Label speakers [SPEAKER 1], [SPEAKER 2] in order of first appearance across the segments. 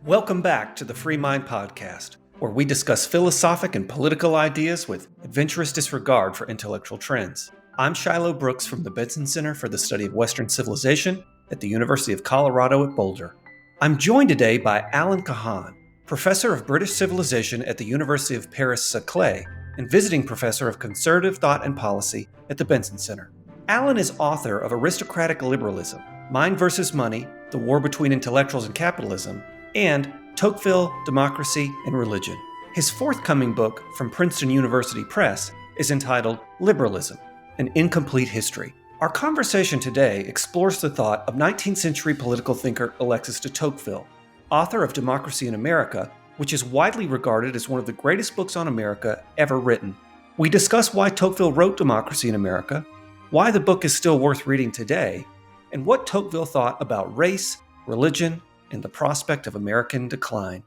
[SPEAKER 1] Welcome back to the Free Mind Podcast, where we discuss philosophic and political ideas with adventurous disregard for intellectual trends. I'm Shiloh Brooks from the Benson Center for the Study of Western Civilization at the University of Colorado at Boulder. I'm joined today by Alan Kahan, professor of British Civilization at the University of Paris Saclay and visiting professor of conservative thought and policy at the Benson Center. Alan is author of Aristocratic Liberalism, Mind versus Money, The War Between Intellectuals and Capitalism, and Tocqueville, Democracy, and Religion. His forthcoming book from Princeton University Press is entitled Liberalism, An Incomplete History. Our conversation today explores the thought of 19th century political thinker Alexis de Tocqueville, author of Democracy in America, which is widely regarded as one of the greatest books on America ever written. We discuss why Tocqueville wrote Democracy in America, why the book is still worth reading today, and what Tocqueville thought about race, religion, and the prospect of American decline.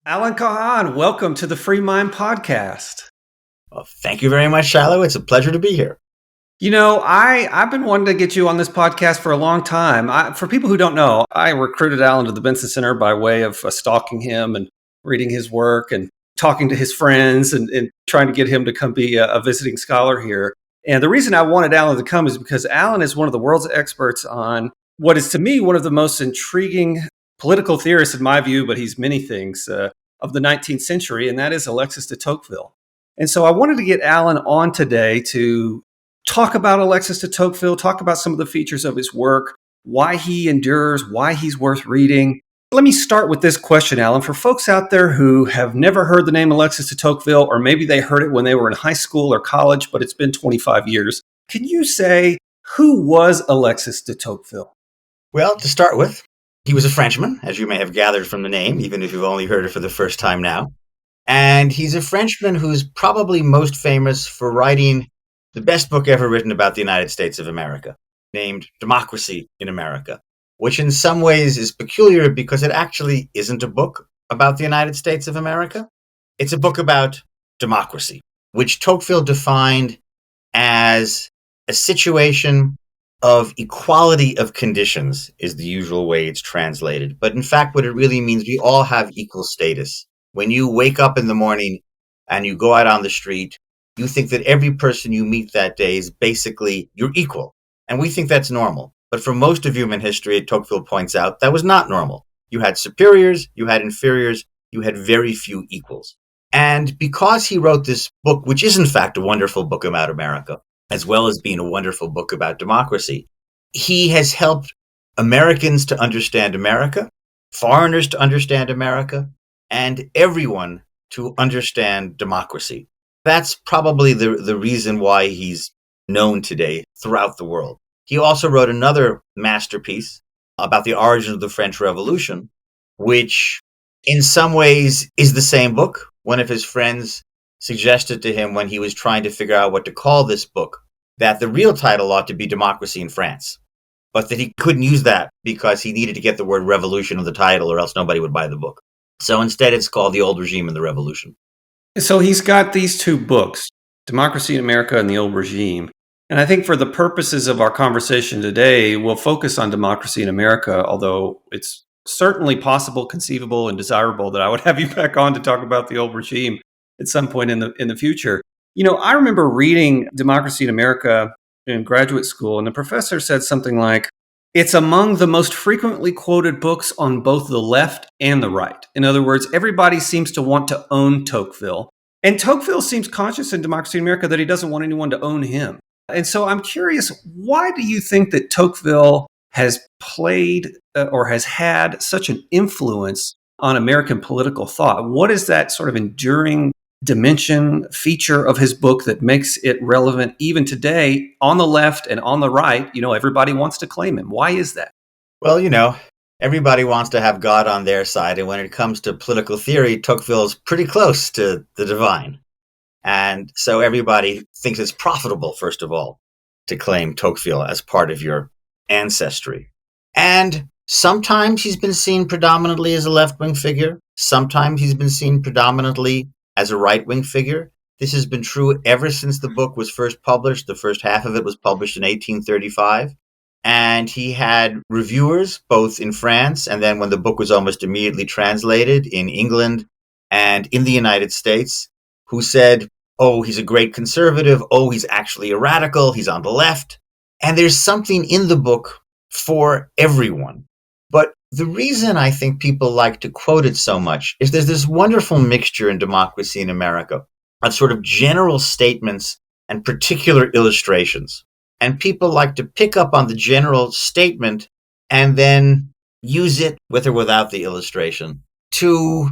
[SPEAKER 1] Alan Kahan, welcome to the Free Mind Podcast.
[SPEAKER 2] Well, thank you very much, Shiloh. It's a pleasure to be here.
[SPEAKER 1] You know, I've been wanting to get you on this podcast for a long time. For people who don't know, I recruited Alan to the Benson Center by way of stalking him and reading his work and talking to his friends and trying to get him to come be a visiting scholar here. And the reason I wanted Alan to come is because Alan is one of the world's experts on what is to me one of the most intriguing political theorists in my view, but he's many things, of the 19th century, and that is Alexis de Tocqueville. And so I wanted to get Alan on today to talk about Alexis de Tocqueville, talk about some of the features of his work, why he endures, why he's worth reading. Let me start with this question, Alan. For folks out there who have never heard the name Alexis de Tocqueville, or maybe they heard it when they were in high school or college, but it's been 25 years, can you say, who was Alexis de Tocqueville?
[SPEAKER 2] Well, to start with, he was a Frenchman, as you may have gathered from the name, even if you've only heard it for the first time now. And he's a Frenchman who's probably most famous for writing the best book ever written about the United States of America, named Democracy in America, which in some ways is peculiar because it actually isn't a book about the United States of America. It's a book about democracy, which Tocqueville defined as a situation of equality of conditions is the usual way it's translated. But in fact, what it really means, we all have equal status. When you wake up in the morning and you go out on the street, you think that every person you meet that day is basically your equal. And we think that's normal. But for most of human history, Tocqueville points out, that was not normal. You had superiors, you had inferiors, you had very few equals. And because he wrote this book, which is in fact a wonderful book about America, as well as being a wonderful book about democracy, he has helped Americans to understand America, foreigners to understand America, and everyone to understand democracy. That's probably the reason why he's known today throughout the world. He also wrote another masterpiece about the origin of the French Revolution, which in some ways is the same book. One of his friends suggested to him when he was trying to figure out what to call this book, that the real title ought to be Democracy in France, but that he couldn't use that because he needed to get the word revolution in the title or else nobody would buy the book. So instead it's called The Old Regime and the Revolution.
[SPEAKER 1] So he's got these two books, Democracy in America and The Old Regime. And I think for the purposes of our conversation today, we'll focus on Democracy in America, although it's certainly possible, conceivable, and desirable that I would have you back on to talk about The Old Regime at some point in the future. You know, I remember reading Democracy in America in graduate school, and the professor said something like, it's among the most frequently quoted books on both the left and the right. In other words, everybody seems to want to own Tocqueville. And Tocqueville seems conscious in Democracy in America that he doesn't want anyone to own him. And so I'm curious, why do you think that Tocqueville has played or has had such an influence on American political thought? What is that sort of enduring dimension, feature of his book that makes it relevant even today on the left and on the right? You know, everybody wants to claim him. Why is that?
[SPEAKER 2] Well, you know, everybody wants to have God on their side. And when it comes to political theory, Tocqueville's pretty close to the divine. And so everybody thinks it's profitable, first of all, to claim Tocqueville as part of your ancestry. And sometimes he's been seen predominantly as a left-wing figure. Sometimes he's been seen predominantly as a right-wing figure. This has been true ever since the book was first published. The first half of it was published in 1835. And he had reviewers both in France and then when the book was almost immediately translated in England and in the United States, who said, oh, he's a great conservative. Oh, he's actually a radical. He's on the left. And there's something in the book for everyone. But the reason I think people like to quote it so much is there's this wonderful mixture in Democracy in America of sort of general statements and particular illustrations. And people like to pick up on the general statement and then use it, with or without the illustration, to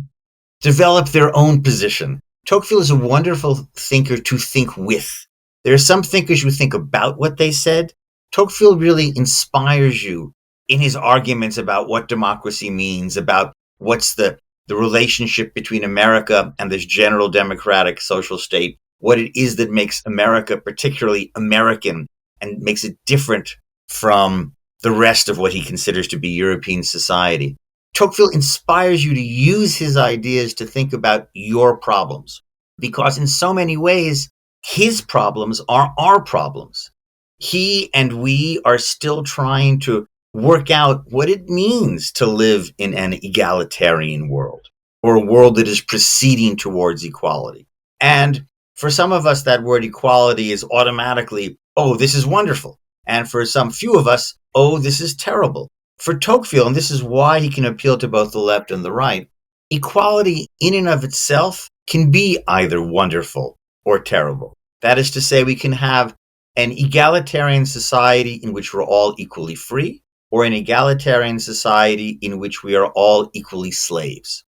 [SPEAKER 2] develop their own position. Tocqueville is a wonderful thinker to think with. There are some thinkers who think about what they said. Tocqueville really inspires you in his arguments about what democracy means, about what's the relationship between America and this general democratic social state, what it is that makes America particularly American and makes it different from the rest of what he considers to be European society. Tocqueville inspires you to use his ideas to think about your problems, because in so many ways, his problems are our problems. He and we are still trying to work out what it means to live in an egalitarian world, or a world that is proceeding towards equality. And for some of us, that word equality is automatically, oh, this is wonderful. And for some few of us, oh, this is terrible. For Tocqueville, and this is why he can appeal to both the left and the right, equality in and of itself can be either wonderful or terrible. That is to say, we can have an egalitarian society in which we're all equally free, or an egalitarian society in which we are all equally slaves.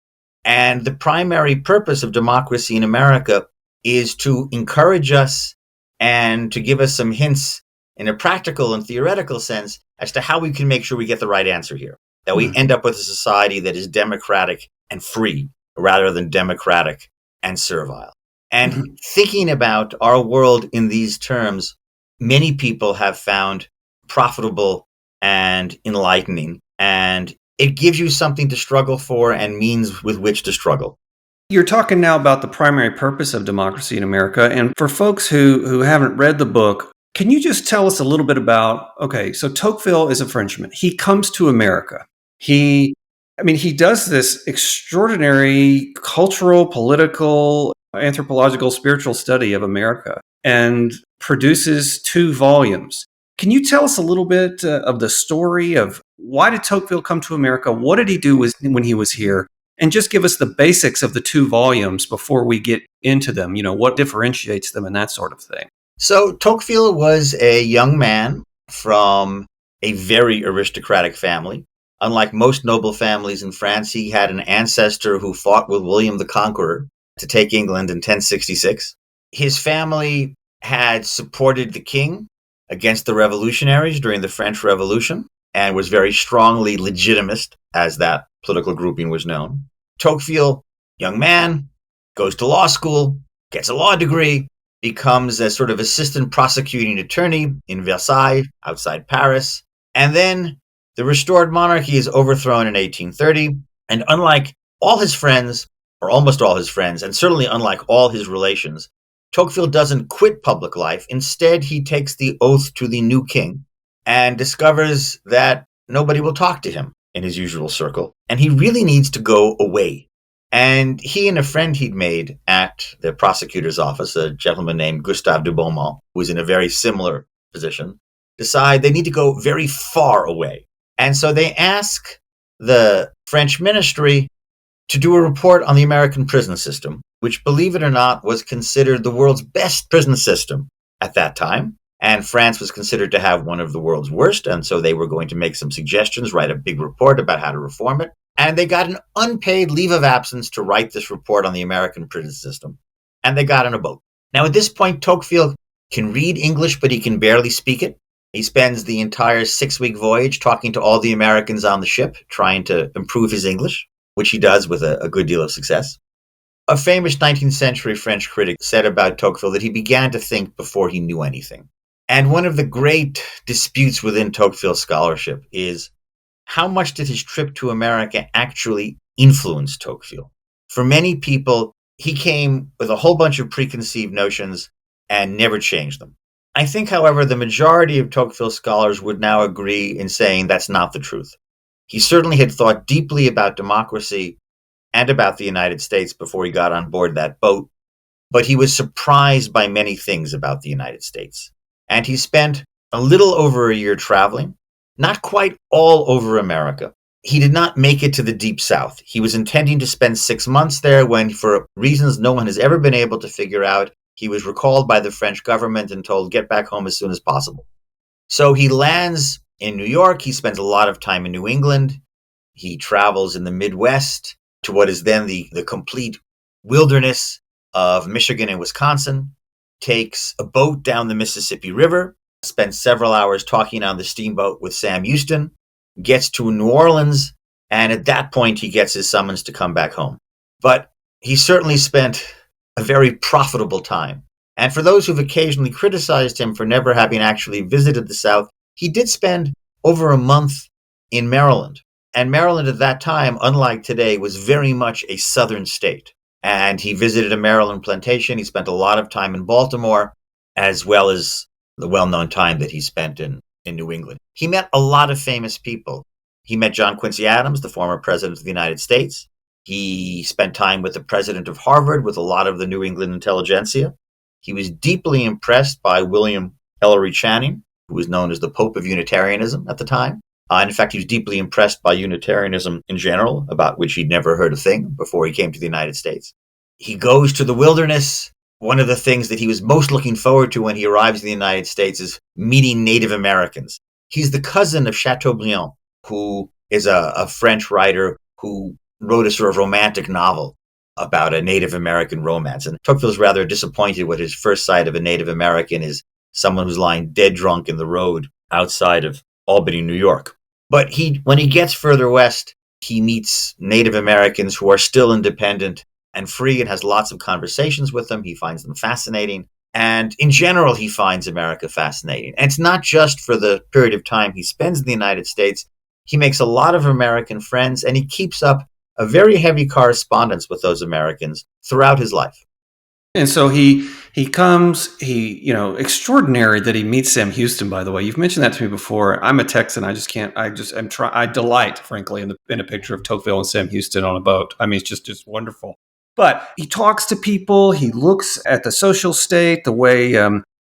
[SPEAKER 2] And the primary purpose of Democracy in America is to encourage us and to give us some hints in a practical and theoretical sense as to how we can make sure we get the right answer here, that we end up with a society that is democratic and free rather than democratic and servile. And thinking about our world in these terms, many people have found profitable and enlightening, and it gives you something to struggle for and means with which to struggle.
[SPEAKER 1] You're talking now about the primary purpose of Democracy in America. And for folks who haven't read the book, can you just tell us a little bit about, okay, so Tocqueville is a Frenchman. He comes to America. He does this extraordinary cultural, political, anthropological, spiritual study of America and produces 2 volumes. Can you tell us a little bit of the story of why did Tocqueville come to America? What did he do when he was here? And just give us the basics of the 2 volumes before we get into them. You know, what differentiates them and that sort of thing.
[SPEAKER 2] So Tocqueville was a young man from a very aristocratic family. Unlike most noble families in France, he had an ancestor who fought with William the Conqueror to take England in 1066. His family had supported the king against the revolutionaries during the French Revolution and was very strongly legitimist, as that political grouping was known. Tocqueville, young man, goes to law school, gets a law degree, becomes a sort of assistant prosecuting attorney in Versailles, outside Paris. And then the restored monarchy is overthrown in 1830. And unlike all his friends, or almost all his friends, and certainly unlike all his relations, Tocqueville doesn't quit public life. Instead, he takes the oath to the new king and discovers that nobody will talk to him in his usual circle. And he really needs to go away. And he and a friend he'd made at the prosecutor's office, a gentleman named Gustave de Beaumont, who was in a very similar position, decide they need to go very far away. And so they ask the French ministry to do a report on the American prison system, which, believe it or not, was considered the world's best prison system at that time. And France was considered to have one of the world's worst. And so they were going to make some suggestions, write a big report about how to reform it. And they got an unpaid leave of absence to write this report on the American prison system. And they got on a boat. Now, at this point, Tocqueville can read English, but he can barely speak it. He spends the entire 6-week voyage talking to all the Americans on the ship, trying to improve his English, which he does with a good deal of success. A famous 19th century French critic said about Tocqueville that he began to think before he knew anything. And one of the great disputes within Tocqueville's scholarship is how much did his trip to America actually influence Tocqueville? For many people, he came with a whole bunch of preconceived notions and never changed them. I think, however, the majority of Tocqueville scholars would now agree in saying that's not the truth. He certainly had thought deeply about democracy and about the United States before he got on board that boat, but he was surprised by many things about the United States. And he spent a little over a year traveling, not quite all over America. He did not make it to the Deep South. He was intending to spend 6 months there when, for reasons no one has ever been able to figure out, he was recalled by the French government and told, get back home as soon as possible. So he lands in New York. He spends a lot of time in New England. He travels in the Midwest to what is then the complete wilderness of Michigan and Wisconsin, takes a boat down the Mississippi River, spends several hours talking on the steamboat with Sam Houston, gets to New Orleans, and at that point he gets his summons to come back home. But he certainly spent a very profitable time. And for those who've occasionally criticized him for never having actually visited the South, he did spend over a month in Maryland. And Maryland at that time, unlike today, was very much a southern state. And he visited a Maryland plantation. He spent a lot of time in Baltimore, as well as the well-known time that he spent in New England. He met a lot of famous people. He met John Quincy Adams, the former president of the United States. He spent time with the president of Harvard, with a lot of the New England intelligentsia. He was deeply impressed by William Ellery Channing, who was known as the Pope of Unitarianism at the time. And in fact, he was deeply impressed by Unitarianism in general, about which he'd never heard a thing before he came to the United States. He goes to the wilderness. One of the things that he was most looking forward to when he arrives in the United States is meeting Native Americans. He's the cousin of Chateaubriand, who is a French writer who wrote a sort of romantic novel about a Native American romance. And Tocqueville's rather disappointed when his first sight of a Native American is someone who's lying dead drunk in the road outside of Albany, New York. But when he gets further west, he meets Native Americans who are still independent and free and has lots of conversations with them. He finds them fascinating. And in general, he finds America fascinating. And it's not just for the period of time he spends in the United States. He makes a lot of American friends, and he keeps up a very heavy correspondence with those Americans throughout his life.
[SPEAKER 1] And so he comes, extraordinary that he meets Sam Houston, by the way. You've mentioned that to me before. I'm a Texan. I delight, frankly, in a picture of Tocqueville and Sam Houston on a boat. I mean, it's just wonderful. But he talks to people. He looks at the social state, the way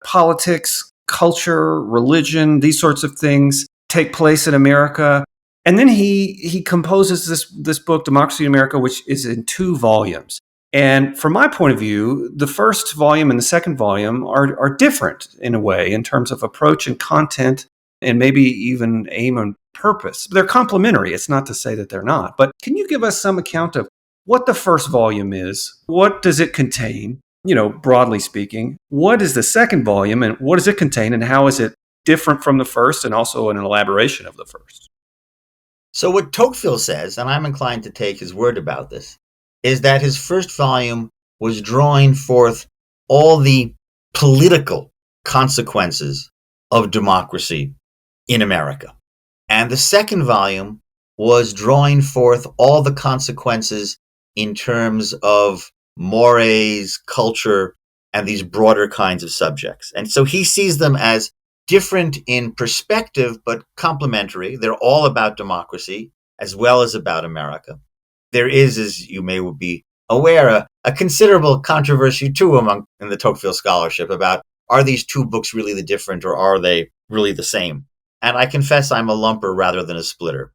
[SPEAKER 1] politics, culture, religion, these sorts of things take place in America. And then he composes this book, Democracy in America, which is in 2 volumes. And from my point of view, the first volume and the second volume are different in a way in terms of approach and content and maybe even aim and purpose. They're complementary. It's not to say that they're not. But can you give us some account of what the first volume is? What does it contain? Broadly speaking, what is the second volume and what does it contain and how is it different from the first and also an elaboration of the first?
[SPEAKER 2] So what Tocqueville says, and I'm inclined to take his word about this, is that his first volume was drawing forth all the political consequences of democracy in America. And the second volume was drawing forth all the consequences in terms of mores, culture, and these broader kinds of subjects. And so he sees them as different in perspective, but complementary. They're all about democracy as well as about America. There is, as you may be aware, a considerable controversy too in the Tocqueville scholarship about, are these 2 books really the different or are they really the same? And I confess I'm a lumper rather than a splitter.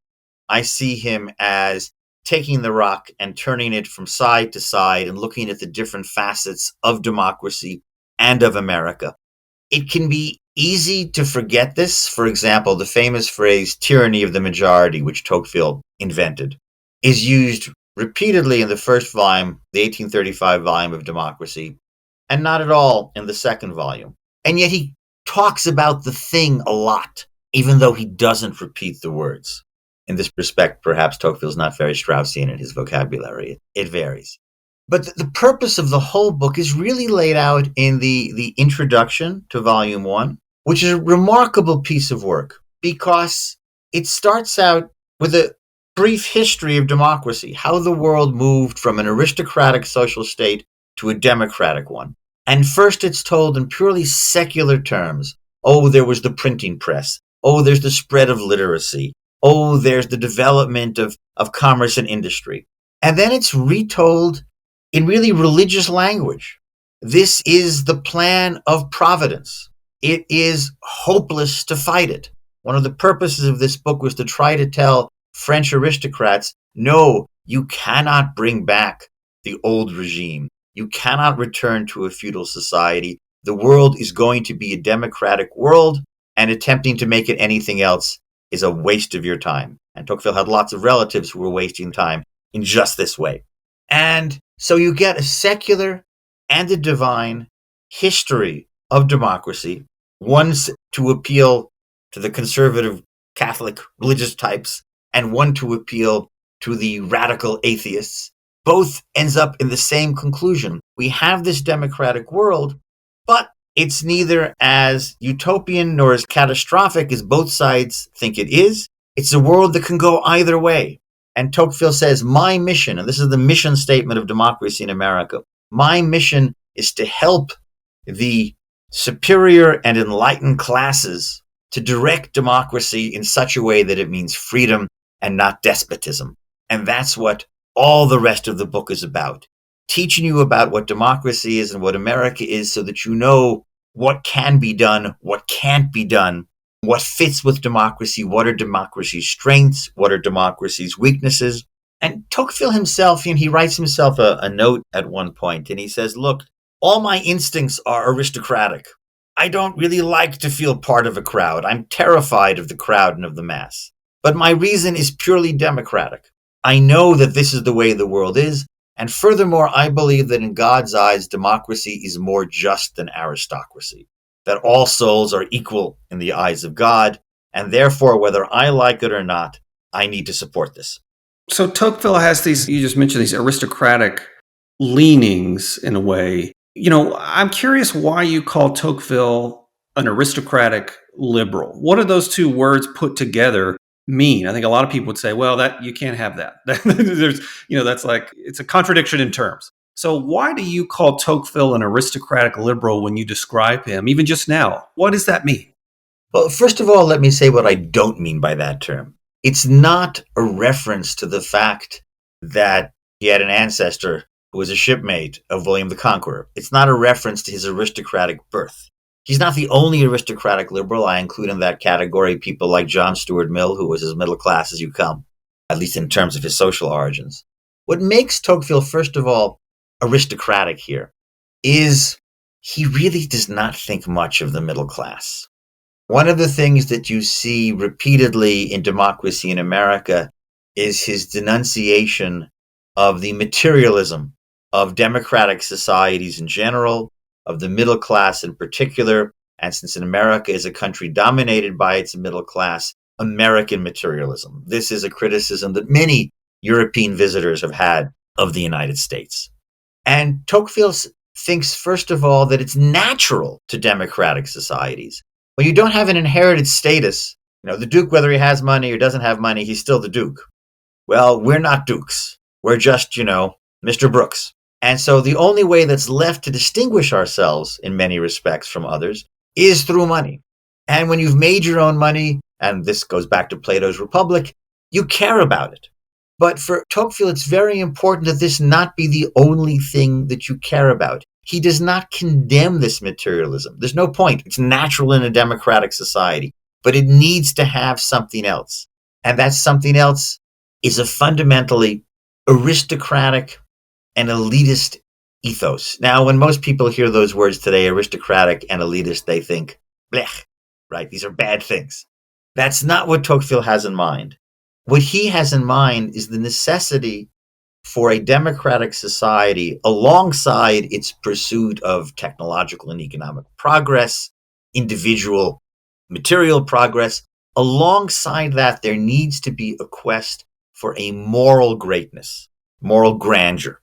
[SPEAKER 2] I see him as taking the rock and turning it from side to side and looking at the different facets of democracy and of America. It can be easy to forget this. For example, the famous phrase tyranny of the majority, which Tocqueville invented, is used repeatedly in the first volume, the 1835 volume of Democracy, and not at all in the second volume. And yet he talks about the thing a lot, even though he doesn't repeat the words. In this respect, perhaps Tocqueville's not very Straussian in his vocabulary. It varies. But the purpose of the whole book is really laid out in the introduction to Volume 1, which is a remarkable piece of work because it starts out with a brief history of democracy, how the world moved from an aristocratic social state to a democratic one. And first it's told in purely secular terms. Oh, there was the printing press. Oh, there's the spread of literacy. Oh, there's the development of commerce and industry. And then it's retold in really religious language. This is the plan of providence. It is hopeless to fight it. One of the purposes of this book was to try to tell French aristocrats, no, you cannot bring back the old regime. You cannot return to a feudal society. The world is going to be a democratic world, and attempting to make it anything else is a waste of your time. And Tocqueville had lots of relatives who were wasting time in just this way. And so you get a secular and a divine history of democracy, one to appeal to the conservative Catholic religious types, and one to appeal to the radical atheists. Both ends up in the same conclusion. We have this democratic world, but it's neither as utopian nor as catastrophic as both sides think it is. It's a world that can go either way. And Tocqueville says, my mission, and this is the mission statement of democracy in America, my mission is to help the superior and enlightened classes to direct democracy in such a way that it means freedom and not despotism. And that's what all the rest of the book is about. Teaching you about what democracy is and what America is so that you know what can be done, what can't be done, what fits with democracy, what are democracy's strengths, what are democracy's weaknesses. And Tocqueville himself, he writes himself a note at one point, and he says, look, all my instincts are aristocratic. I don't really like to feel part of a crowd. I'm terrified of the crowd and of the mass. But my reason is purely democratic. I know that this is the way the world is, and furthermore, I believe that in God's eyes, democracy is more just than aristocracy, that all souls are equal in the eyes of God, and therefore, whether I like it or not, I need to support this.
[SPEAKER 1] So Tocqueville has these, you just mentioned these aristocratic leanings in a way. I'm curious why you call Tocqueville an aristocratic liberal. What do those two words put together mean? I think a lot of people would say, well, that you can't have that. There's, that's like, it's a contradiction in terms. So why do you call Tocqueville an aristocratic liberal when you describe him, even just now? What does that mean?
[SPEAKER 2] Well, first of all, let me say what I don't mean by that term. It's not a reference to the fact that he had an ancestor who was a shipmate of William the Conqueror. It's not a reference to his aristocratic birth. He's not the only aristocratic liberal. I include in that category people like John Stuart Mill, who was as middle class as you come, at least in terms of his social origins. What makes Tocqueville, first of all, aristocratic here is he really does not think much of the middle class. One of the things that you see repeatedly in Democracy in America is his denunciation of the materialism of democratic societies in general, of the middle class in particular, and since in America is a country dominated by its middle class, American materialism. This is a criticism that many European visitors have had of the United States. And Tocqueville thinks, first of all, that it's natural to democratic societies. When you don't have an inherited status, the Duke, whether he has money or doesn't have money, he's still the Duke. Well, we're not Dukes. We're just, Mr. Brooks. And so the only way that's left to distinguish ourselves in many respects from others is through money. And when you've made your own money, and this goes back to Plato's Republic, you care about it. But for Tocqueville, it's very important that this not be the only thing that you care about. He does not condemn this materialism. There's no point. It's natural in a democratic society, but it needs to have something else. And that something else is a fundamentally aristocratic and elitist ethos. Now, when most people hear those words today, aristocratic and elitist, they think, blech, right? These are bad things. That's not what Tocqueville has in mind. What he has in mind is the necessity for a democratic society alongside its pursuit of technological and economic progress, individual material progress. Alongside that, there needs to be a quest for a moral greatness, moral grandeur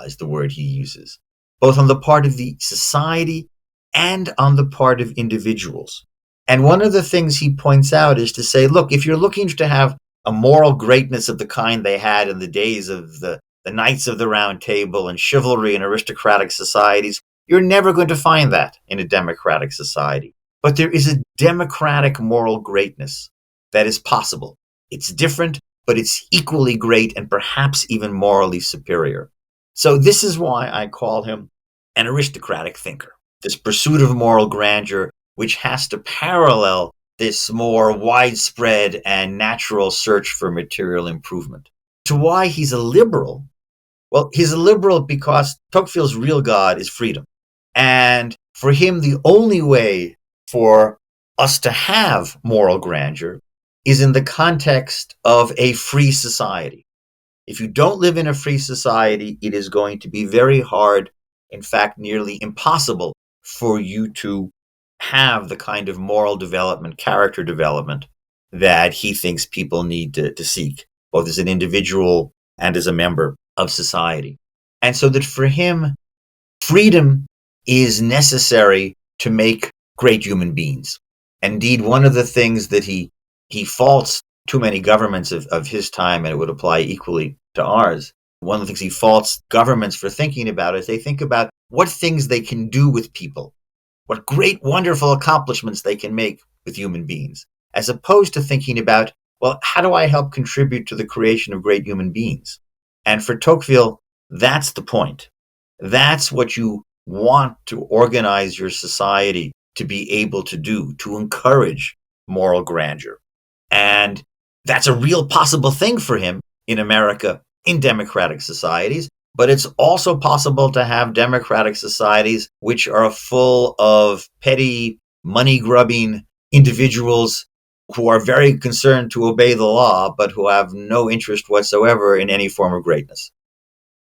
[SPEAKER 2] is the word he uses, both on the part of the society and on the part of individuals. And one of the things he points out is to say, look, if you're looking to have a moral greatness of the kind they had in the days of the Knights of the Round Table and chivalry and aristocratic societies, You're never going to find that in a democratic society. But there is a democratic moral greatness that is possible. It's different, but it's equally great and perhaps even morally superior. So this is why I call him an aristocratic thinker. This pursuit of moral grandeur, which has to parallel this more widespread and natural search for material improvement. To why he's a liberal, well, he's a liberal because Tocqueville's real God is freedom. And for him, the only way for us to have moral grandeur is in the context of a free society. If you don't live in a free society, it is going to be very hard, in fact, nearly impossible for you to have the kind of moral development, character development that he thinks people need to seek, both as an individual and as a member of society. And so that for him, freedom is necessary to make great human beings. Indeed, one of the things that he faults too many governments of his time, and it would apply equally to ours, one of the things he faults governments for thinking about is they think about what things they can do with people, what great, wonderful accomplishments they can make with human beings, as opposed to thinking about, well, how do I help contribute to the creation of great human beings? And for Tocqueville, that's the point. That's what you want to organize your society to be able to do, to encourage moral grandeur. And that's a real possible thing for him in America, in democratic societies. But it's also possible to have democratic societies which are full of petty, money-grubbing individuals who are very concerned to obey the law, but who have no interest whatsoever in any form of greatness.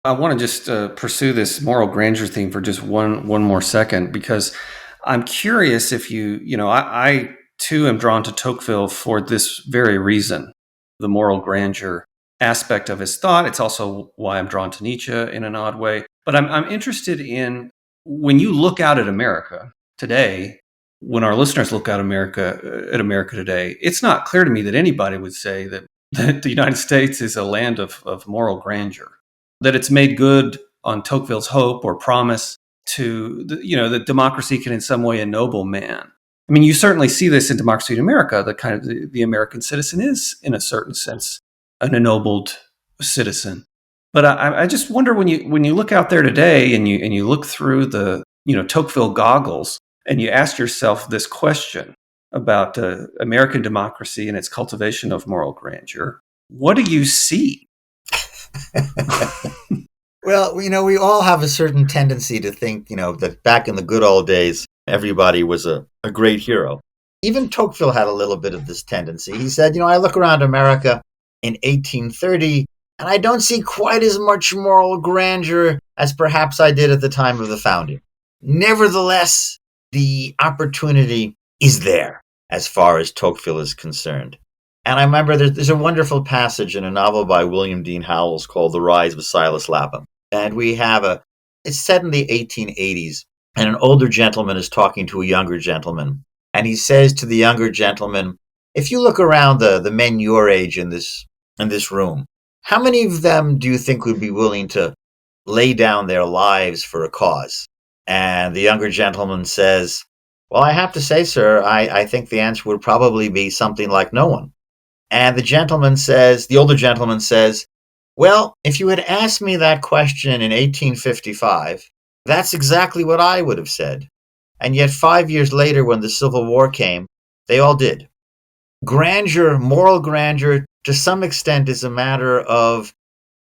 [SPEAKER 1] I want to just pursue this moral grandeur theme for just one more second, because I'm curious if I too am drawn to Tocqueville for this very reason, the moral grandeur aspect of his thought. It's also why I'm drawn to Nietzsche in an odd way. But I'm interested in, when you look out at America today, when our listeners look out at America today, it's not clear to me that anybody would say that the United States is a land of moral grandeur, that it's made good on Tocqueville's hope or promise to, that democracy can in some way ennoble man. I mean, you certainly see this in Democracy in America. The kind of the American citizen is, in a certain sense, an ennobled citizen. But I just wonder, when you look out there today and you look through the Tocqueville goggles and you ask yourself this question about American democracy and its cultivation of moral grandeur, what do you see?
[SPEAKER 2] Well, we all have a certain tendency to think, that back in the good old days, everybody was a great hero. Even Tocqueville had a little bit of this tendency. He said, I look around America in 1830, and I don't see quite as much moral grandeur as perhaps I did at the time of the founding. Nevertheless, the opportunity is there as far as Tocqueville is concerned. And I remember there's a wonderful passage in a novel by William Dean Howells called The Rise of Silas Lapham. And it's set in the 1880s, and an older gentleman is talking to a younger gentleman. And he says to the younger gentleman, if you look around the men your age in this room, how many of them do you think would be willing to lay down their lives for a cause? And the younger gentleman says, well, I have to say, sir, I think the answer would probably be something like no one. And the older gentleman says, well, if you had asked me that question in 1855, that's exactly what I would have said. And yet 5 years later, when the Civil War came, they all did. Grandeur, moral grandeur, to some extent is a matter of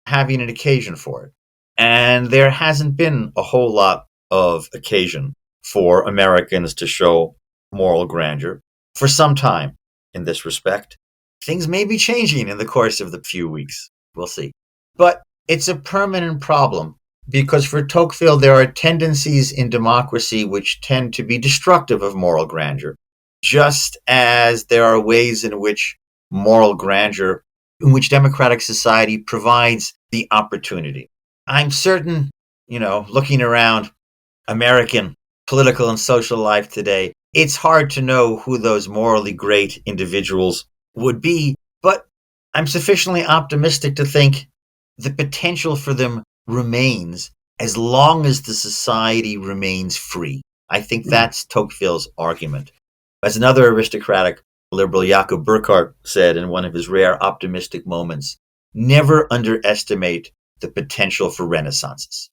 [SPEAKER 2] having an occasion for it. And there hasn't been a whole lot of occasion for Americans to show moral grandeur for some time in this respect. Things may be changing in the course of the few weeks. We'll see. But it's a permanent problem, because for Tocqueville, there are tendencies in democracy which tend to be destructive of moral grandeur, just as there are ways in which democratic society provides the opportunity. I'm certain, looking around American political and social life today, it's hard to know who those morally great individuals would be, but I'm sufficiently optimistic to think the potential for them remains, as long as the society remains free. I think that's Tocqueville's argument. As another aristocratic liberal, Jakob Burckhardt, said in one of his rare optimistic moments, never underestimate the potential for renaissances.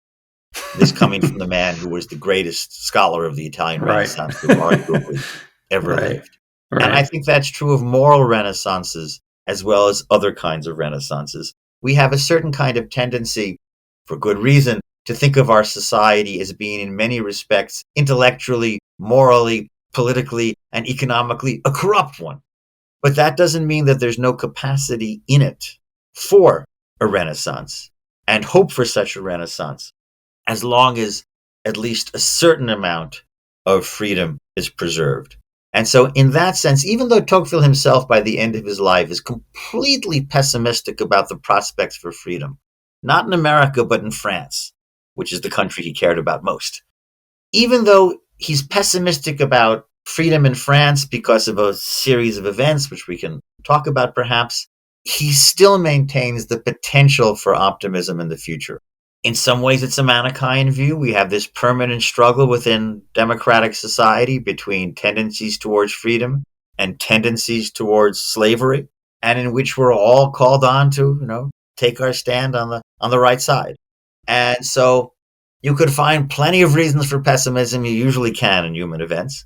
[SPEAKER 2] This coming from the man who was the greatest scholar of the Italian
[SPEAKER 1] Right.
[SPEAKER 2] Renaissance to have arguably ever
[SPEAKER 1] Right.
[SPEAKER 2] lived. And I
[SPEAKER 1] Right.
[SPEAKER 2] think that's true of moral renaissances as well as other kinds of renaissances. We have a certain kind of tendency, for good reason, to think of our society as being in many respects intellectually, morally, politically, and economically a corrupt one. But that doesn't mean that there's no capacity in it for a renaissance and hope for such a renaissance, as long as at least a certain amount of freedom is preserved. And so, in that sense, even though Tocqueville himself, by the end of his life, is completely pessimistic about the prospects for freedom, not in America, but in France, which is the country he cared about most, even though he's pessimistic about freedom in France because of a series of events, which we can talk about perhaps, he still maintains the potential for optimism in the future. In some ways, it's a Manichaean view. We have this permanent struggle within democratic society between tendencies towards freedom and tendencies towards slavery, and in which we're all called on to, take our stand on the right side. And so you could find plenty of reasons for pessimism. You usually can in human events,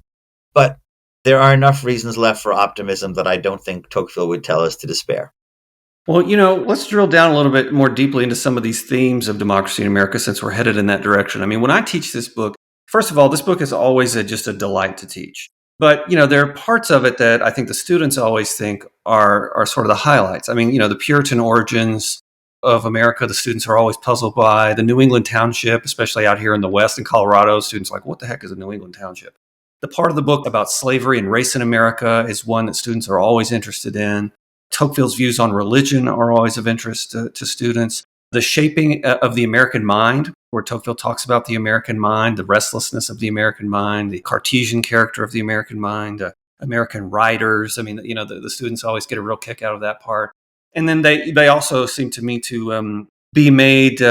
[SPEAKER 2] but there are enough reasons left for optimism that I don't think Tocqueville would tell us to despair.
[SPEAKER 1] Well, let's drill down a little bit more deeply into some of these themes of democracy in America since we're headed in that direction. I mean, when I teach this book, first of all, this book is always just a delight to teach. But, there are parts of it that I think the students always think are sort of the highlights. I mean, the Puritan origins of America, the students are always puzzled by. The New England township, especially out here in the West in Colorado, students are like, what the heck is a New England township? The part of the book about slavery and race in America is one that students are always interested in. Tocqueville's views on religion are always of interest to students. The shaping of the American mind, where Tocqueville talks about the American mind, the restlessness of the American mind, the Cartesian character of the American mind, American writers. I mean, the students always get a real kick out of that part. And then they also seem to me to be made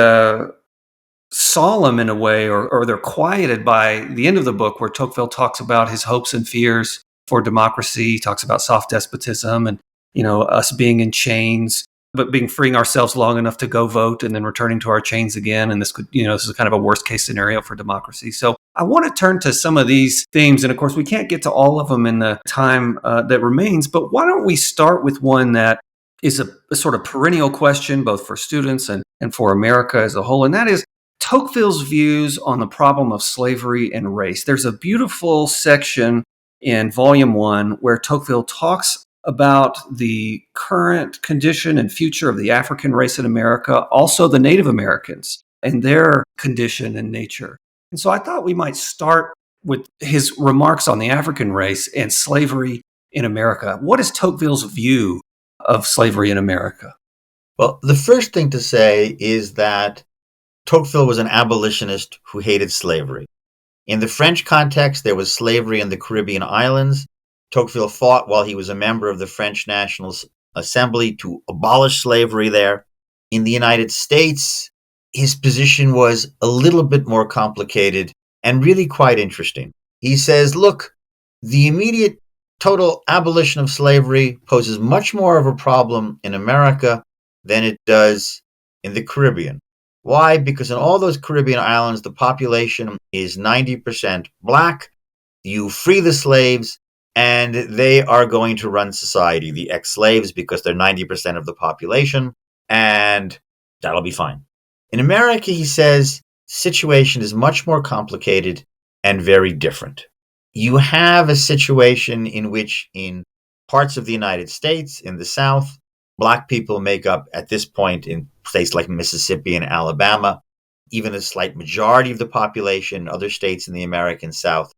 [SPEAKER 1] solemn in a way, or they're quieted by the end of the book, where Tocqueville talks about his hopes and fears for democracy. He talks about soft despotism and us being in chains, but freeing ourselves long enough to go vote and then returning to our chains again. And this is kind of a worst case scenario for democracy. So I want to turn to some of these themes. And of course, we can't get to all of them in the time that remains, but why don't we start with one that is a sort of perennial question, both for students and for America as a whole. And that is Tocqueville's views on the problem of slavery and race. There's a beautiful section in Volume 1 where Tocqueville talks about the current condition and future of the African race in America, also the Native Americans and their condition and nature. And so I thought we might start with his remarks on the African race and slavery in America. What is Tocqueville's view of slavery in America?
[SPEAKER 2] Well, the first thing to say is that Tocqueville was an abolitionist who hated slavery. In the French context, there was slavery in the Caribbean islands. Tocqueville fought while he was a member of the French National Assembly to abolish slavery there. In the United States, his position was a little bit more complicated and really quite interesting. He says, look, the immediate total abolition of slavery poses much more of a problem in America than it does in the Caribbean. Why? Because in all those Caribbean islands, the population is 90% black. You free the slaves, and they are going to run society, the ex-slaves, because they're 90% of the population, and that'll be fine. In America, he says, the situation is much more complicated and very different. You have a situation in which in parts of the United States, in the South, black people make up, at this point, in states like Mississippi and Alabama, even a slight majority of the population. In other states in the American South,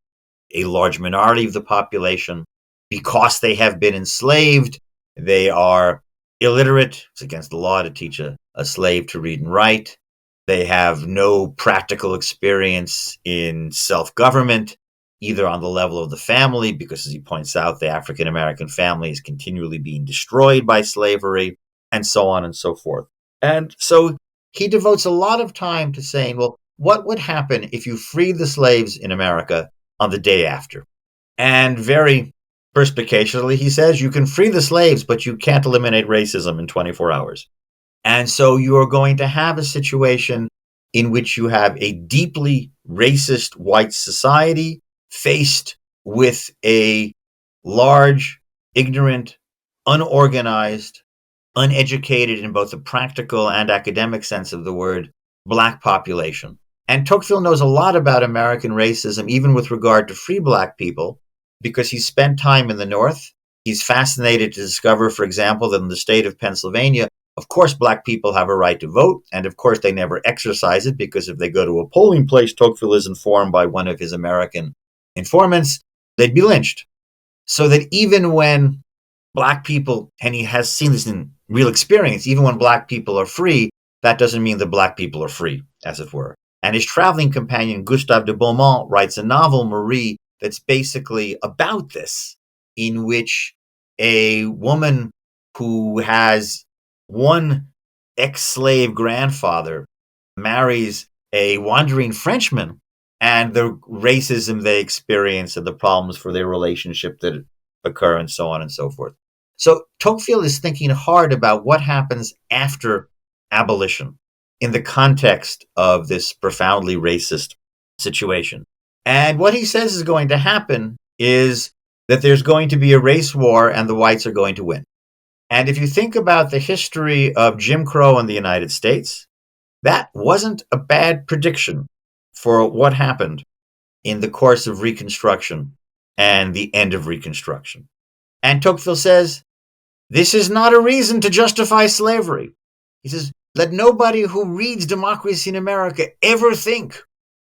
[SPEAKER 2] a large minority of the population. Because they have been enslaved, they are illiterate. It's against the law to teach a slave to read and write. They have no practical experience in self-government, either on the level of the family, because as he points out, the African-American family is continually being destroyed by slavery, and so on and so forth. And so he devotes a lot of time to saying, well, what would happen if you freed the slaves in America on the day after? And very perspicaciously, he says, you can free the slaves, but you can't eliminate racism in 24 hours. And so you are going to have a situation in which you have a deeply racist white society faced with a large, ignorant, unorganized, uneducated in both the practical and academic sense of the word, black population. And Tocqueville knows a lot about American racism, even with regard to free black people, because he's spent time in the North. He's fascinated to discover, for example, that in the state of Pennsylvania, of course, black people have a right to vote, and of course, they never exercise it, because if they go to a polling place, Tocqueville is informed by one of his American informants, they'd be lynched. So that even when black people, and he has seen this in real experience, even when black people are free, that doesn't mean that black people are free, as it were. And his traveling companion, Gustave de Beaumont, writes a novel, Marie, that's basically about this, in which a woman who has one ex-slave grandfather marries a wandering Frenchman, and the racism they experience and the problems for their relationship that occur and so on and so forth. So Tocqueville is thinking hard about what happens after abolition in the context of this profoundly racist situation. And what he says is going to happen is that there's going to be a race war and the whites are going to win. And if you think about the history of Jim Crow in the United States, that wasn't a bad prediction for what happened in the course of Reconstruction and the end of Reconstruction. And Tocqueville says, this is not a reason to justify slavery. He says, let nobody who reads Democracy in America ever think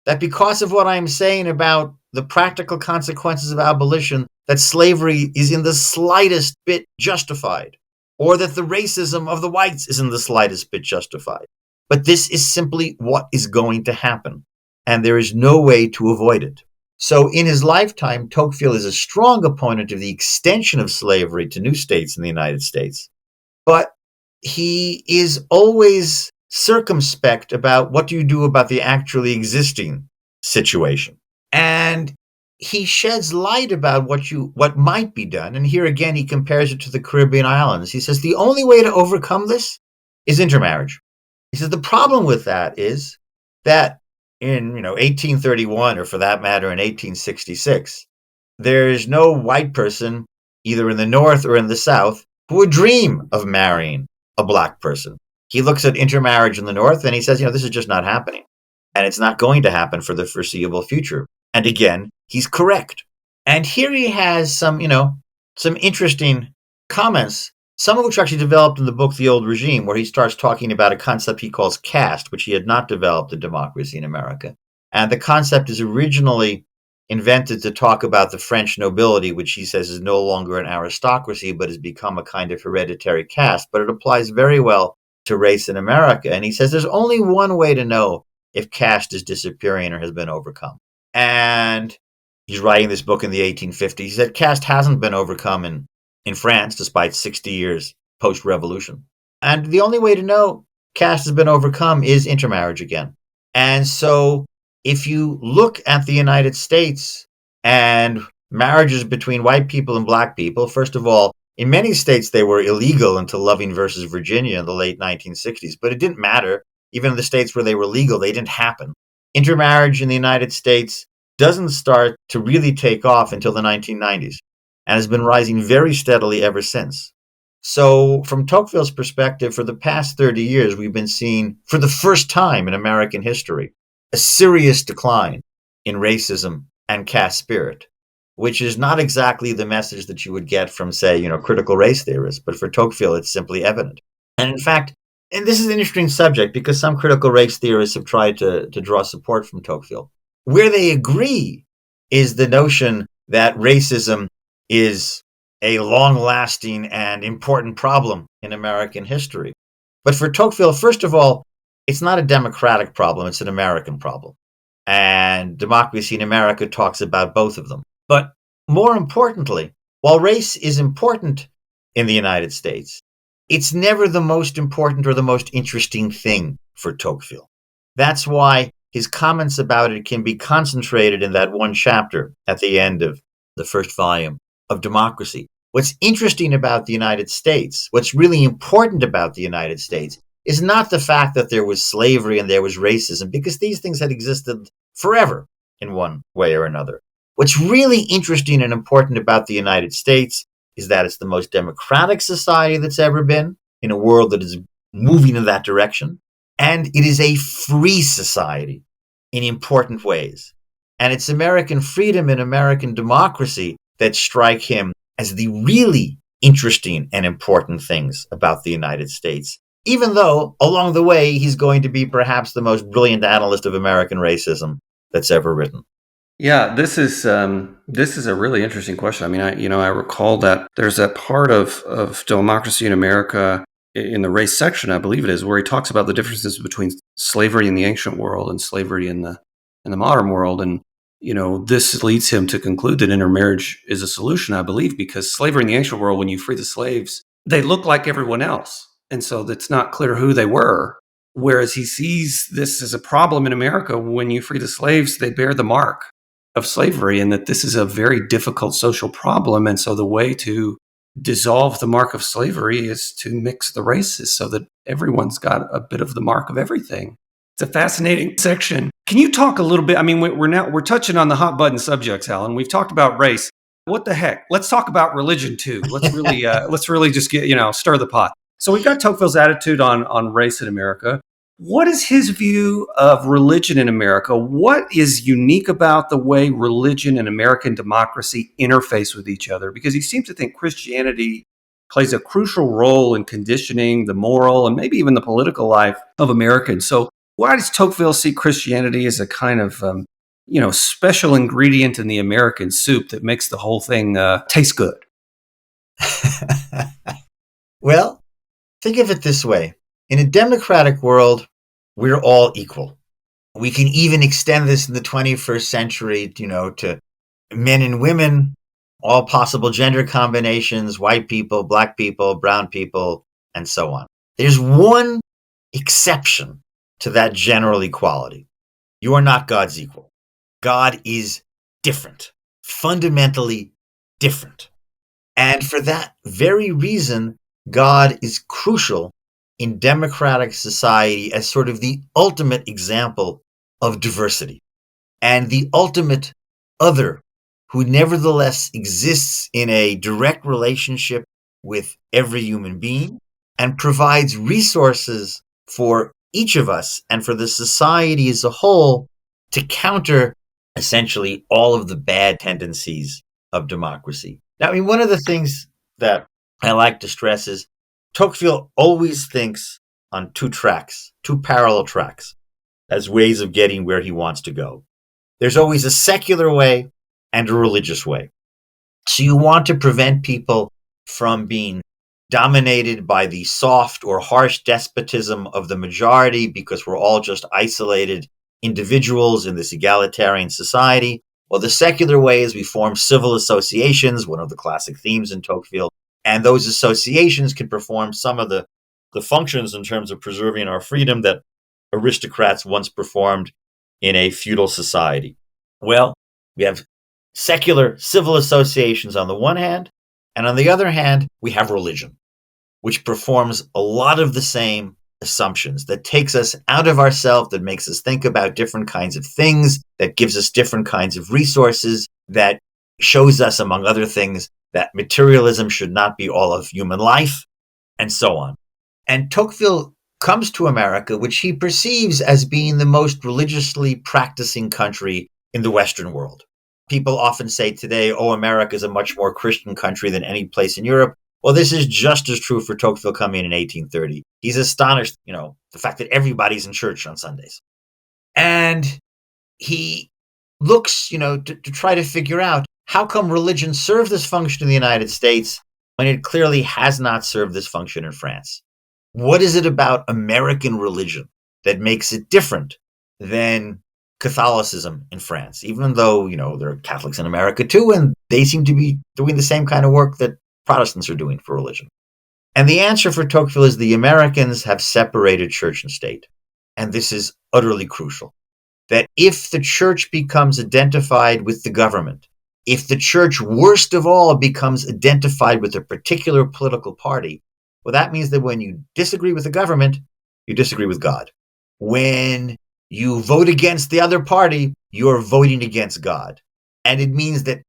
[SPEAKER 2] that because of what I'm saying about the practical consequences of abolition, that slavery is in the slightest bit justified, or that the racism of the whites is in the slightest bit justified. But this is simply what is going to happen, and there is no way to avoid it. So in his lifetime, Tocqueville is a strong opponent of the extension of slavery to new states in the United States. But he is always circumspect about what do you do about the actually existing situation. And he sheds light about what might be done. And here again, he compares it to the Caribbean islands. He says the only way to overcome this is intermarriage. He says the problem with that is that in 1831, or for that matter in 1866, there's no white person either in the North or in the South who would dream of marrying a black person. He looks at intermarriage in the North and he says, this is just not happening. And it's not going to happen for the foreseeable future. And again, he's correct. And here he has some interesting comments, some of which are actually developed in the book The Old Regime, where he starts talking about a concept he calls caste, which he had not developed in Democracy in America. And the concept is originally invented to talk about the French nobility, which he says is no longer an aristocracy, but has become a kind of hereditary caste. But it applies very well to race in America. And he says there's only one way to know if caste is disappearing or has been overcome. And he's writing this book in the 1850s. He said caste hasn't been overcome in France, despite 60 years post-revolution. And the only way to know caste has been overcome is intermarriage again. And so if you look at the United States and marriages between white people and black people, first of all, in many states they were illegal until Loving versus Virginia in the late 1960s, but it didn't matter. Even in the states where they were legal, they didn't happen. Intermarriage in the United States doesn't start to really take off until the 1990s and has been rising very steadily ever since. So from Tocqueville's perspective, for the past 30 years, we've been seeing, for the first time in American history, a serious decline in racism and caste spirit, which is not exactly the message that you would get from, say, critical race theorists. But for Tocqueville, it's simply evident. And in fact, and this is an interesting subject because some critical race theorists have tried to draw support from Tocqueville. Where they agree is the notion that racism is a long-lasting and important problem in American history. But for Tocqueville, first of all, it's not a democratic problem, it's an American problem. And Democracy in America talks about both of them. But more importantly, while race is important in the United States, it's never the most important or the most interesting thing for Tocqueville. That's why his comments about it can be concentrated in that one chapter at the end of the first volume of Democracy. What's interesting about the United States, what's really important about the United States, is not the fact that there was slavery and there was racism, because these things had existed forever in one way or another. What's really interesting and important about the United States is that it's the most democratic society that's ever been in a world that is moving in that direction. And it is a free society in important ways. And it's American freedom and American democracy that strike him as the really interesting and important things about the United States, even though along the way he's going to be perhaps the most brilliant analyst of American racism that's ever written.
[SPEAKER 1] Yeah, this is a really interesting question. I mean, I recall that there's that part of Democracy in America in the race section, I believe it is, where he talks about the differences between slavery in the ancient world and slavery in the modern world. And, this leads him to conclude that intermarriage is a solution, I believe, because slavery in the ancient world, when you free the slaves, they look like everyone else. And so it's not clear who they were. Whereas he sees this as a problem in America. When you free the slaves, they bear the mark of slavery, and that this is a very difficult social problem. And so the way to dissolve the mark of slavery is to mix the races so that everyone's got a bit of the mark of everything. It's a fascinating section. Can you talk a little bit? I mean, we're touching on the hot button subjects, Alan. We've talked about race. What the heck? Let's talk about religion too. Let's really just get, stir the pot. So we've got Tocqueville's attitude on race in America. What is his view of religion in America? What is unique about the way religion and American democracy interface with each other? Because he seems to think Christianity plays a crucial role in conditioning the moral and maybe even the political life of Americans. So why does Tocqueville see Christianity as a kind of, special ingredient in the American soup that makes the whole thing taste good?
[SPEAKER 2] Well, think of it this way. In a democratic world, we're all equal. We can even extend this in the 21st century, to men and women, all possible gender combinations, white people, black people, brown people, and so on. There's one exception to that general equality. You are not God's equal. God is different, fundamentally different. And for that very reason, God is crucial in democratic society as sort of the ultimate example of diversity and the ultimate other who nevertheless exists in a direct relationship with every human being and provides resources for each of us and for the society as a whole to counter essentially all of the bad tendencies of democracy. Now, I mean, one of the things that I like to stress is Tocqueville always thinks on two parallel tracks, as ways of getting where he wants to go. There's always a secular way and a religious way. So you want to prevent people from being dominated by the soft or harsh despotism of the majority because we're all just isolated individuals in this egalitarian society. Well, the secular way is we form civil associations, one of the classic themes in Tocqueville, and those associations can perform some of the functions in terms of preserving our freedom that aristocrats once performed in a feudal society. Well, we have secular civil associations on the one hand, and on the other hand, we have religion, which performs a lot of the same assumptions, that takes us out of ourselves, that makes us think about different kinds of things, that gives us different kinds of resources, that shows us, among other things, that materialism should not be all of human life, and so on. And Tocqueville comes to America, which he perceives as being the most religiously practicing country in the Western world. People often say today, America is a much more Christian country than any place in Europe. Well, this is just as true for Tocqueville coming in 1830. He's astonished, the fact that everybody's in church on Sundays. And he looks, to try to figure out how come religion served this function in the United States when it clearly has not served this function in France. What is it about American religion that makes it different than Catholicism in France, even though, there are Catholics in America too, and they seem to be doing the same kind of work that Protestants are doing for religion? And the answer for Tocqueville is the Americans have separated church and state. And this is utterly crucial. that if the church becomes identified with the government, if the church, worst of all, becomes identified with a particular political party, well, that means that when you disagree with the government, you disagree with God. When you vote against the other party, you're voting against God. And it means that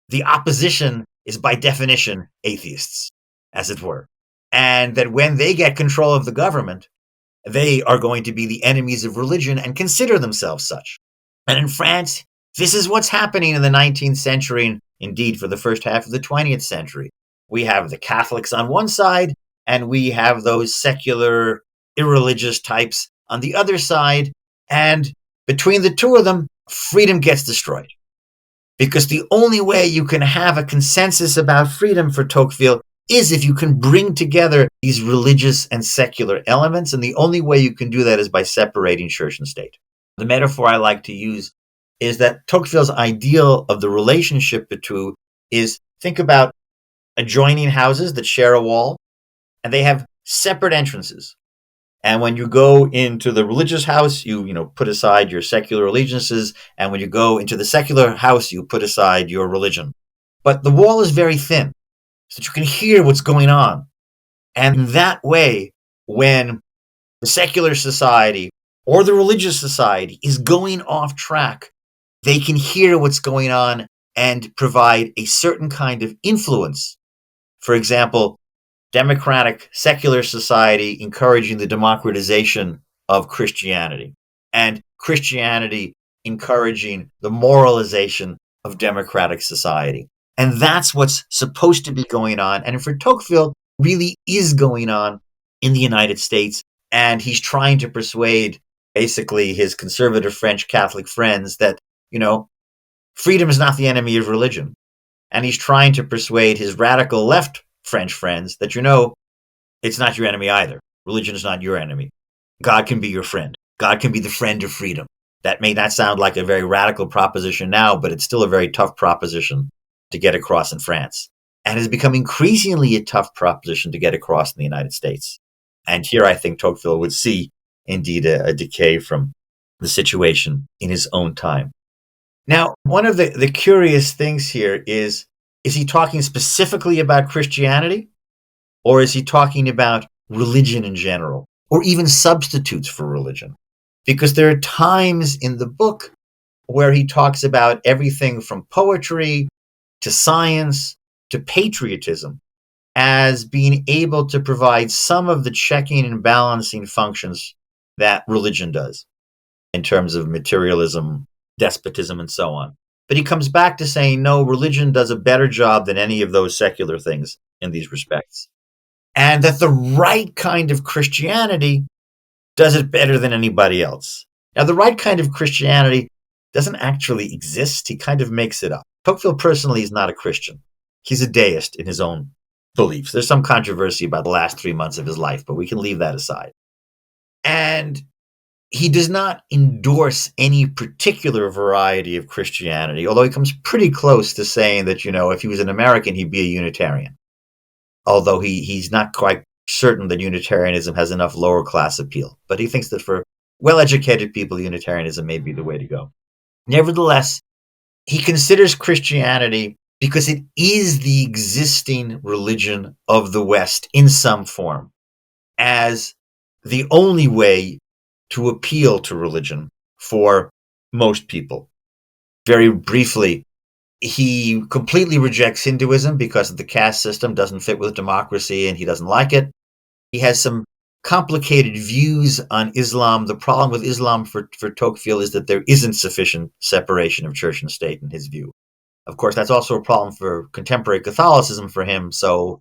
[SPEAKER 2] the opposition is by definition atheists, as it were. And that when they get control of the government, they are going to be the enemies of religion and consider themselves such. And in France, this is what's happening in the 19th century, and indeed for the first half of the 20th century. We have the Catholics on one side, and we have those secular, irreligious types on the other side. And between the two of them, freedom gets destroyed. Because the only way you can have a consensus about freedom for Tocqueville is if you can bring together these religious and secular elements. And the only way you can do that is by separating church and state. The metaphor I like to use is that Tocqueville's ideal of the relationship between is, think about adjoining houses that share a wall, and they have separate entrances. And when you go into the religious house, you put aside your secular allegiances. And when you go into the secular house, you put aside your religion. But the wall is very thin so that you can hear what's going on. And that way, when the secular society or the religious society is going off track, they can hear what's going on and provide a certain kind of influence. For example, democratic secular society encouraging the democratization of Christianity, and Christianity encouraging the moralization of democratic society. And that's what's supposed to be going on. And for Tocqueville, really is going on in the United States. And he's trying to persuade basically his conservative French Catholic friends that, freedom is not the enemy of religion. And he's trying to persuade his radical left French friends that, it's not your enemy either. Religion is not your enemy. God can be your friend. God can be the friend of freedom. That may not sound like a very radical proposition now, but it's still a very tough proposition to get across in France. And has become increasingly a tough proposition to get across in the United States. And here I think Tocqueville would see indeed a decay from the situation in his own time. Now, one of the curious things here is he talking specifically about Christianity, or is he talking about religion in general, or even substitutes for religion? Because there are times in the book where he talks about everything from poetry to science to patriotism as being able to provide some of the checking and balancing functions that religion does in terms of materialism, despotism, and so on. But he comes back to saying, no, religion does a better job than any of those secular things in these respects. And that the right kind of Christianity does it better than anybody else. Now, the right kind of Christianity doesn't actually exist. He kind of makes it up. Tocqueville personally is not a Christian. He's a deist in his own beliefs. There's some controversy about the last 3 months of his life, but we can leave that aside. And he does not endorse any particular variety of Christianity, although he comes pretty close to saying that, if he was an American, he'd be a Unitarian. Although he's not quite certain that Unitarianism has enough lower class appeal. But he thinks that for well-educated people, Unitarianism may be the way to go. Nevertheless, he considers Christianity, because it is the existing religion of the West in some form, as the only way to appeal to religion for most people. Very briefly, he completely rejects Hinduism because the caste system doesn't fit with democracy and he doesn't like it. He has some complicated views on Islam. The problem with Islam for Tocqueville is that there isn't sufficient separation of church and state in his view. Of course, that's also a problem for contemporary Catholicism for him. So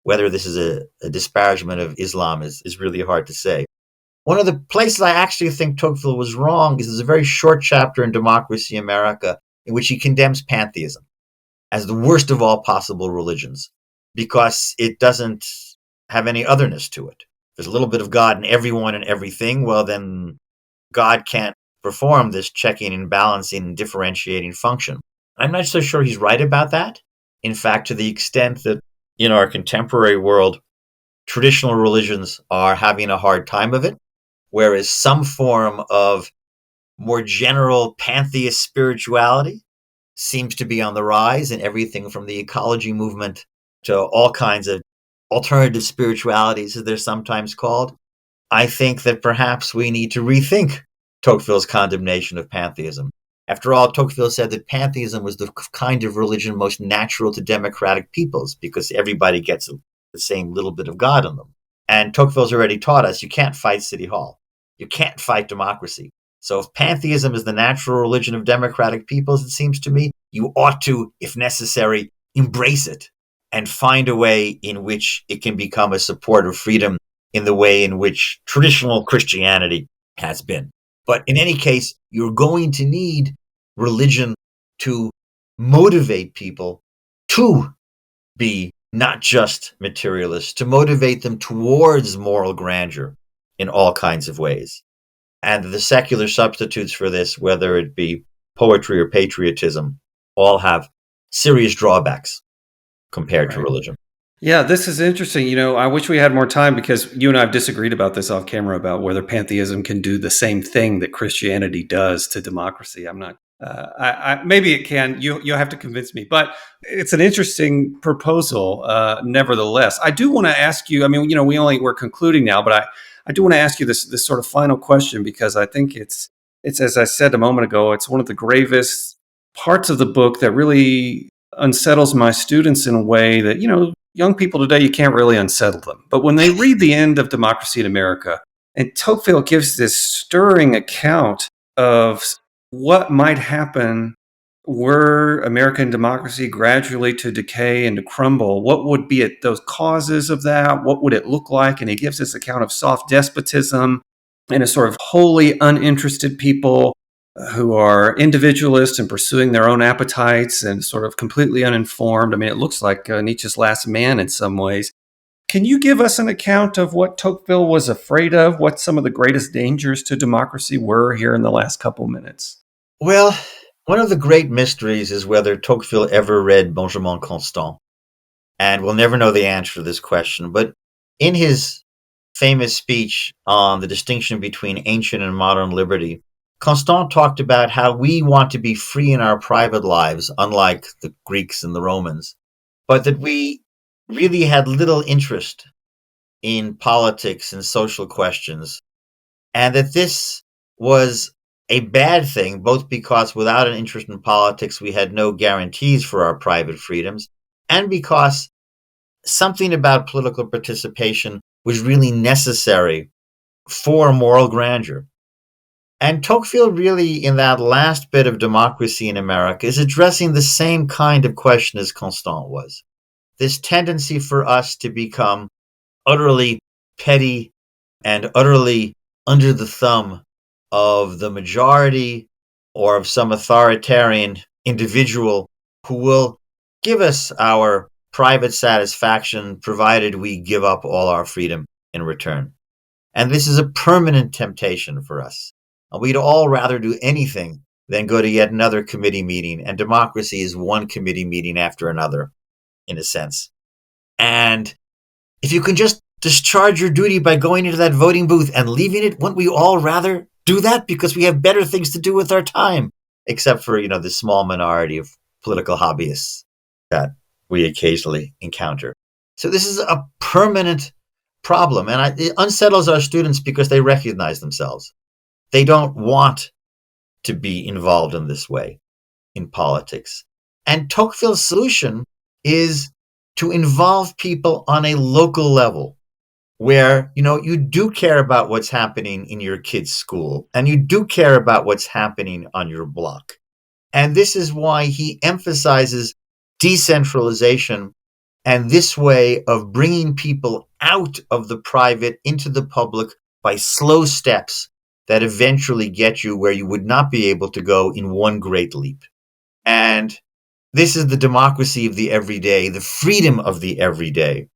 [SPEAKER 2] whether this is a disparagement of Islam is really hard to say. One of the places I actually think Tocqueville was wrong is there's a very short chapter in Democracy America in which he condemns pantheism as the worst of all possible religions because it doesn't have any otherness to it. There's a little bit of God in everyone and everything. Well, then God can't perform this checking and balancing and differentiating function. I'm not so sure he's right about that. In fact, to the extent that in our contemporary world, traditional religions are having a hard time of it, whereas some form of more general pantheist spirituality seems to be on the rise, and everything from the ecology movement to all kinds of alternative spiritualities, as they're sometimes called. I think that perhaps we need to rethink Tocqueville's condemnation of pantheism. After all, Tocqueville said that pantheism was the kind of religion most natural to democratic peoples because everybody gets the same little bit of God in them. And Tocqueville's already taught us you can't fight City Hall. You can't fight democracy. So if pantheism is the natural religion of democratic peoples, it seems to me, you ought to, if necessary, embrace it and find a way in which it can become a support of freedom in the way in which traditional Christianity has been. But in any case, you're going to need religion to motivate people to be not just materialists, to motivate them towards moral grandeur in all kinds of ways. And the secular substitutes for this, whether it be poetry or patriotism, all have serious drawbacks compared to religion.
[SPEAKER 1] Yeah, this is interesting. I wish we had more time because you and I have disagreed about this off camera about whether pantheism can do the same thing that Christianity does to democracy. I'm not. Maybe it can. You'll have to convince me. But it's an interesting proposal, nevertheless. I do want to ask you. I mean, we're concluding now, but I do want to ask you this sort of final question because I think it's as I said a moment ago, it's one of the gravest parts of the book that really unsettles my students in a way that young people today, you can't really unsettle them. But when they read The End of Democracy in America, and Tocqueville gives this stirring account of what might happen were American democracy gradually to decay and to crumble, what would be those causes of that? What would it look like? And he gives this account of soft despotism and a sort of wholly uninterested people who are individualists and pursuing their own appetites and sort of completely uninformed. I mean, it looks like Nietzsche's Last Man in some ways. Can you give us an account of what Tocqueville was afraid of, what some of the greatest dangers to democracy were here in the last couple minutes?
[SPEAKER 2] Well, one of the great mysteries is whether Tocqueville ever read Benjamin Constant. And we'll never know the answer to this question. But in his famous speech on the distinction between ancient and modern liberty, Constant talked about how we want to be free in our private lives, unlike the Greeks and the Romans, but that we really had little interest in politics and social questions, and that this was a bad thing, both because without an interest in politics, we had no guarantees for our private freedoms, and because something about political participation was really necessary for moral grandeur. And Tocqueville really, in that last bit of Democracy in America, is addressing the same kind of question as Constant was. This tendency for us to become utterly petty and utterly under the thumb of the majority or of some authoritarian individual who will give us our private satisfaction provided we give up all our freedom in return. And this is a permanent temptation for us. We'd all rather do anything than go to yet another committee meeting, and democracy is one committee meeting after another, in a sense. And if you can just discharge your duty by going into that voting booth and leaving it, wouldn't we all rather do that because we have better things to do with our time? Except for, the small minority of political hobbyists that we occasionally encounter. So this is a permanent problem, and it unsettles our students because they recognize themselves. They don't want to be involved in this way in politics. And Tocqueville's solution is to involve people on a local level where, you do care about what's happening in your kid's school and you do care about what's happening on your block. And this is why he emphasizes decentralization and this way of bringing people out of the private into the public by slow steps that eventually get you where you would not be able to go in one great leap. And this is the democracy of the everyday, the freedom of the everyday,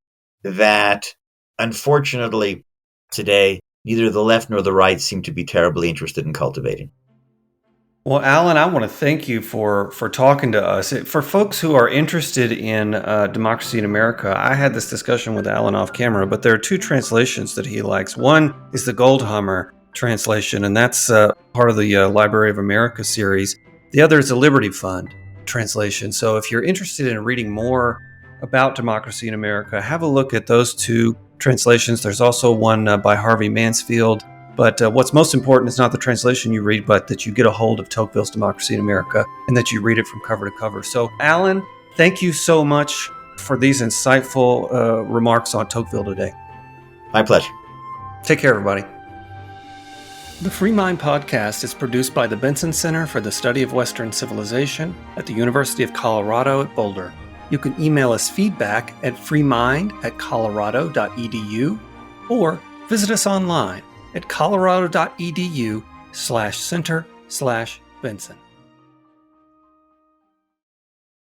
[SPEAKER 2] that unfortunately today, neither the left nor the right seem to be terribly interested in cultivating.
[SPEAKER 1] Well, Alan, I want to thank you for talking to us. For folks who are interested in Democracy in America, I had this discussion with Alan off camera, but there are two translations that he likes. One is the Goldhammer, translation, and that's part of the Library of America series. The other is the Liberty Fund translation. So if you're interested in reading more about democracy in America, have a look at those two translations. There's also one by Harvey Mansfield. But what's most important is not the translation you read, but that you get a hold of Tocqueville's Democracy in America and that you read it from cover to cover. So, Alan, thank you so much for these insightful remarks on Tocqueville today.
[SPEAKER 2] My pleasure.
[SPEAKER 1] Take care, everybody. The Free Mind Podcast is produced by the Benson Center for the Study of Western Civilization at the University of Colorado at Boulder. You can email us feedback at freemind@colorado.edu or visit us online at colorado.edu/center/Benson.